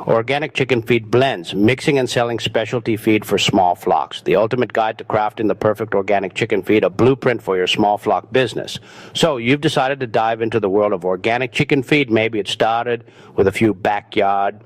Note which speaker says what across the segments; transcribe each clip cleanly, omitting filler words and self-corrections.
Speaker 1: Organic chicken feed blends, mixing and selling specialty feed for small flocks. The ultimate guide to crafting the perfect organic chicken feed, a blueprint for your small flock business. So you've decided to dive into the world of organic chicken feed. Maybe it started with a few backyard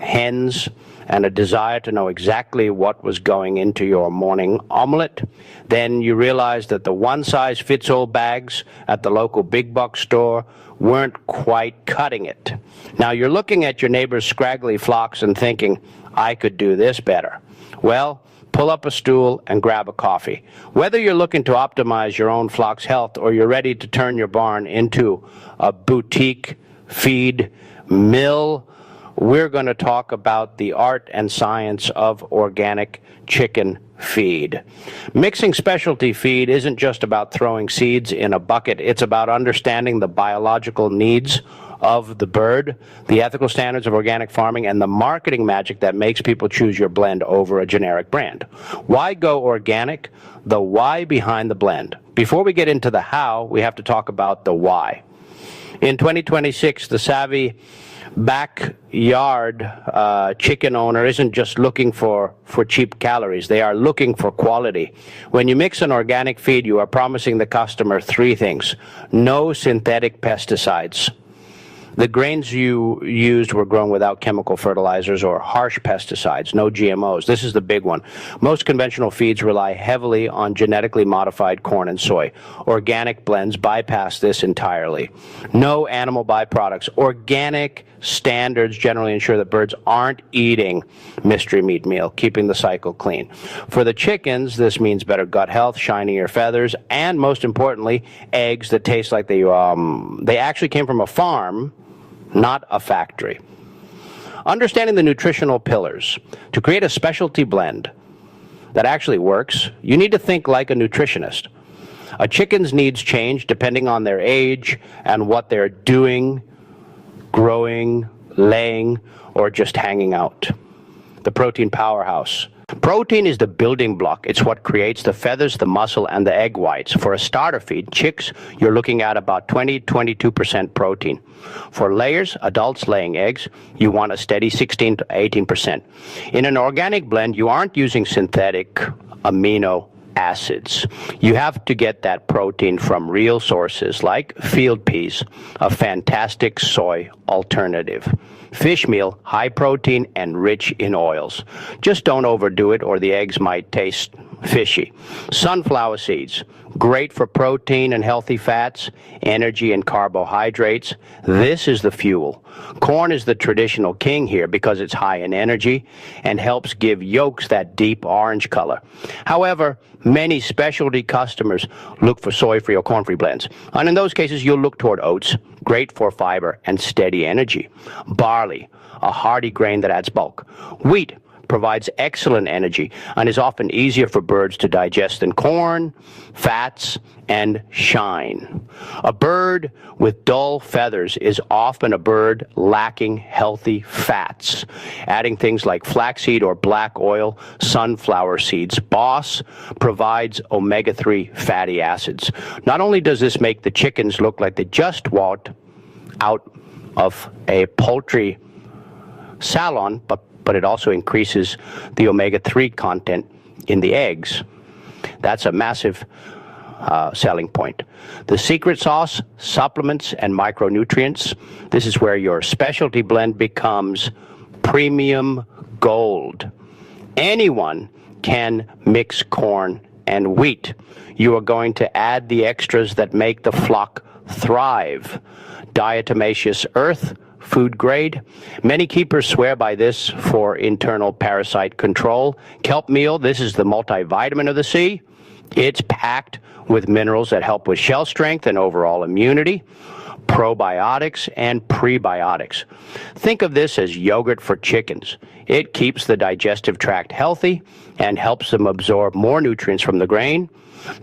Speaker 1: hens and a desire to know exactly what was going into your morning omelet. Then you realized that the one-size-fits-all bags at the local big box store weren't quite cutting it. Now you're looking at your neighbor's scraggly flocks and thinking, I could do this better. Well, pull up a stool and grab a coffee. Whether you're looking to optimize your own flock's health or you're ready to turn your barn into a boutique feed mill, we're going to talk about the art and science of organic chicken feed. Mixing specialty feed isn't just about throwing seeds in a bucket. It's about understanding the biological needs of the bird, the ethical standards of organic farming, and the marketing magic that makes people choose your blend over a generic brand. Why go organic? The why behind the blend. Before we get into the how, we have to talk about the why. In 2026, the savvy backyard chicken owner isn't just looking for cheap calories. They are looking for quality. When you mix an organic feed, you are promising the customer three things. No synthetic pesticides. The grains you used were grown without chemical fertilizers or harsh pesticides, no GMOs. This is the big one. Most conventional feeds rely heavily on genetically modified corn and soy. Organic blends bypass this entirely. No animal byproducts. Organic standards generally ensure that birds aren't eating mystery meat meal, keeping the cycle clean. For the chickens, this means better gut health, shinier feathers, and most importantly, eggs that taste like they actually came from a farm, not a factory. Understanding the nutritional pillars. To create a specialty blend that actually works, you need to think like a nutritionist. A chicken's needs change depending on their age and what they're doing, growing, laying, or just hanging out. The protein powerhouse. Protein is the building block. It's what creates the feathers, the muscle, and the egg whites. For a starter feed, chicks, you're looking at about 20-22% protein. For layers, adults laying eggs, you want a steady 16 to 18%. In an organic blend, you aren't using synthetic amino acids. You have to get that protein from real sources like field peas, a fantastic soy alternative. Fish meal, high protein and rich in oils. Just don't overdo it or the eggs might taste fishy. Sunflower seeds, great for protein and healthy fats, energy and carbohydrates. This is the fuel. Corn is the traditional king here because it's high in energy and helps give yolks that deep orange color. However, many specialty customers look for soy-free or corn-free blends. And in those cases, you'll look toward oats, great for fiber and steady energy. Barley, a hearty grain that adds bulk. Wheat provides excellent energy and is often easier for birds to digest than corn, fats, and shine. A bird with dull feathers is often a bird lacking healthy fats. Adding things like flaxseed or black oil, sunflower seeds, Boss provides omega-3 fatty acids. Not only does this make the chickens look like they just walked out of a poultry salon, but it also increases the omega-3 content in the eggs. That's a massive selling point. The secret sauce, supplements, and micronutrients. This is where your specialty blend becomes premium gold. Anyone can mix corn and wheat. You are going to add the extras that make the flock thrive. Diatomaceous earth, food grade. Many keepers swear by this for internal parasite control. Kelp meal, this is the multivitamin of the sea. It's packed with minerals that help with shell strength and overall immunity, probiotics and prebiotics. Think of this as yogurt for chickens. It keeps the digestive tract healthy and helps them absorb more nutrients from the grain.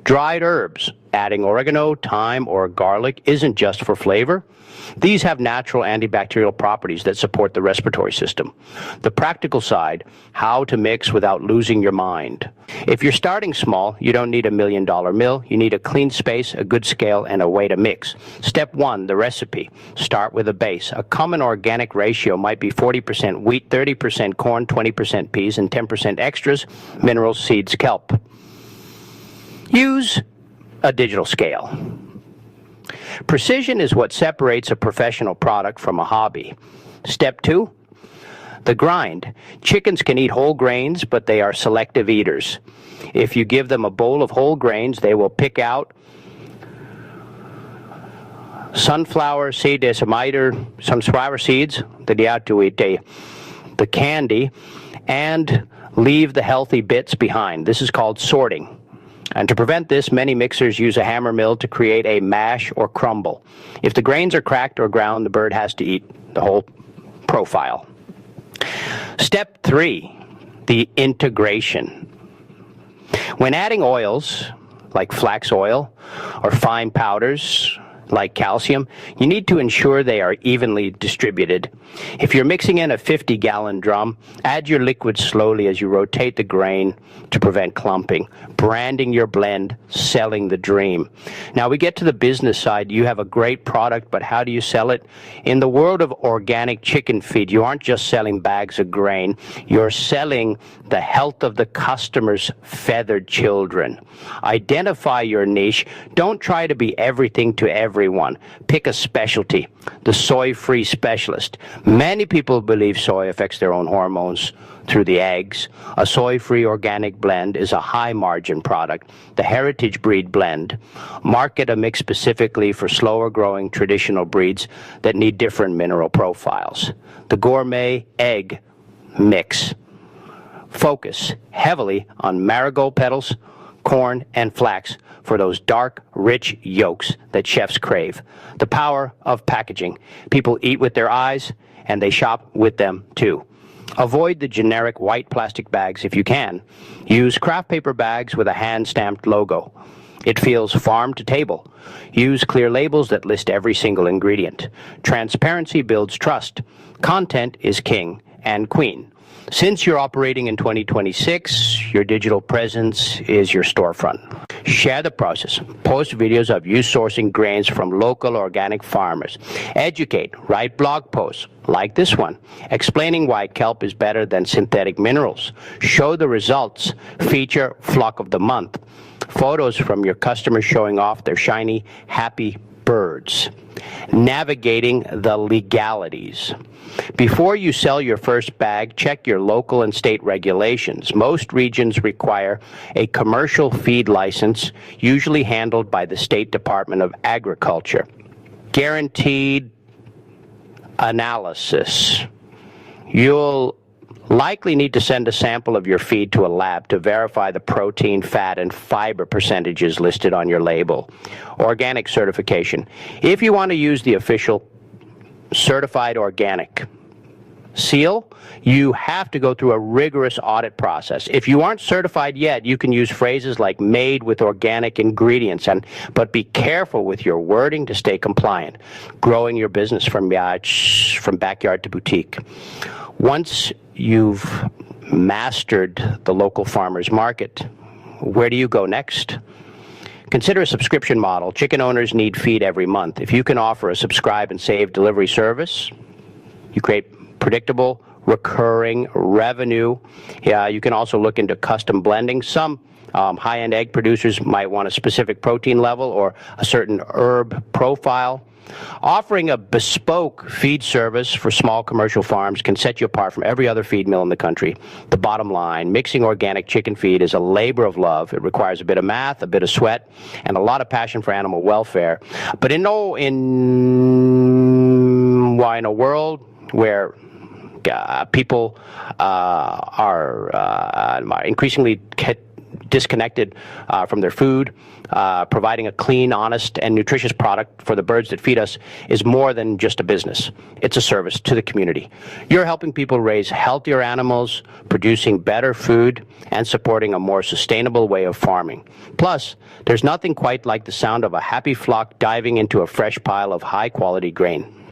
Speaker 1: Dried herbs. Adding oregano, thyme, or garlic isn't just for flavor. These have natural antibacterial properties that support the respiratory system. The practical side, how to mix without losing your mind. If you're starting small, you don't need $1 million mill. You need a clean space, a good scale, and a way to mix. Step 1, the recipe. Start with a base. A common organic ratio might be 40% wheat, 30% corn, 20% peas, and 10% extras, minerals, seeds, kelp. Use a digital scale. Precision is what separates a professional product from a hobby. Step 2, the grind. Chickens can eat whole grains, but they are selective eaters. If you give them a bowl of whole grains, they will pick out sunflower seed, sunflower seeds, the candy, and leave the healthy bits behind. This is called sorting. And to prevent this, many mixers use a hammer mill to create a mash or crumble. If the grains are cracked or ground, the bird has to eat the whole profile. Step 3, the integration. When adding oils, like flax oil, or fine powders, like calcium, you need to ensure they are evenly distributed. If you're mixing in a 50-gallon drum, add your liquid slowly as you rotate the grain to prevent clumping. Branding your blend, selling the dream. Now we get to the business side. You have a great product, but how do you sell it? In the world of organic chicken feed, you aren't just selling bags of grain. You're selling the health of the customer's feathered children. Identify your niche. Don't try to be everything to everyone. Pick a specialty. The soy-free specialist. Many people believe soy affects their own hormones through the eggs. A soy-free organic blend is a high-margin product. The heritage breed blend. Market a mix specifically for slower-growing traditional breeds that need different mineral profiles. The gourmet egg mix. Focus heavily on marigold petals, corn, and flax for those dark, rich yolks that chefs crave. The power of packaging. People eat with their eyes, and they shop with them too. Avoid the generic white plastic bags if you can. Use craft paper bags with a hand-stamped logo. It feels farm to table. Use clear labels that list every single ingredient. Transparency builds trust. Content is king and queen. Since you're operating in 2026, your digital presence is your storefront. Share the process. Post videos of you sourcing grains from local organic farmers. Educate. Write blog posts like this one, explaining why kelp is better than synthetic minerals. Show the results. Feature Flock of the Month. Photos from your customers showing off their shiny, happy birds. Navigating the legalities. Before you sell your first bag, check your local and state regulations. Most regions require a commercial feed license, usually handled by the State Department of Agriculture. Guaranteed analysis. You'll likely need to send a sample of your feed to a lab to verify the protein, fat, and fiber percentages listed on your label. Organic certification. If you want to use the official certified organic seal, you have to go through a rigorous audit process. If you aren't certified yet, you can use phrases like made with organic ingredients, but be careful with your wording to stay compliant. Growing your business from backyard to boutique. Once you've mastered the local farmers market, where do you go next? Consider a subscription model. Chicken owners need feed every month. If you can offer a subscribe and save delivery service, you create predictable, recurring revenue. You can also look into custom blending. Some high-end egg producers might want a specific protein level or a certain herb profile. Offering a bespoke feed service for small commercial farms can set you apart from every other feed mill in the country. The bottom line, mixing organic chicken feed is a labor of love. It requires a bit of math, a bit of sweat, and a lot of passion for animal welfare. But in a world where people are increasingly disconnected from their food. Providing a clean, honest, and nutritious product for the birds that feed us is more than just a business. It's a service to the community. You're helping people raise healthier animals, producing better food, and supporting a more sustainable way of farming. Plus, there's nothing quite like the sound of a happy flock diving into a fresh pile of high-quality grain.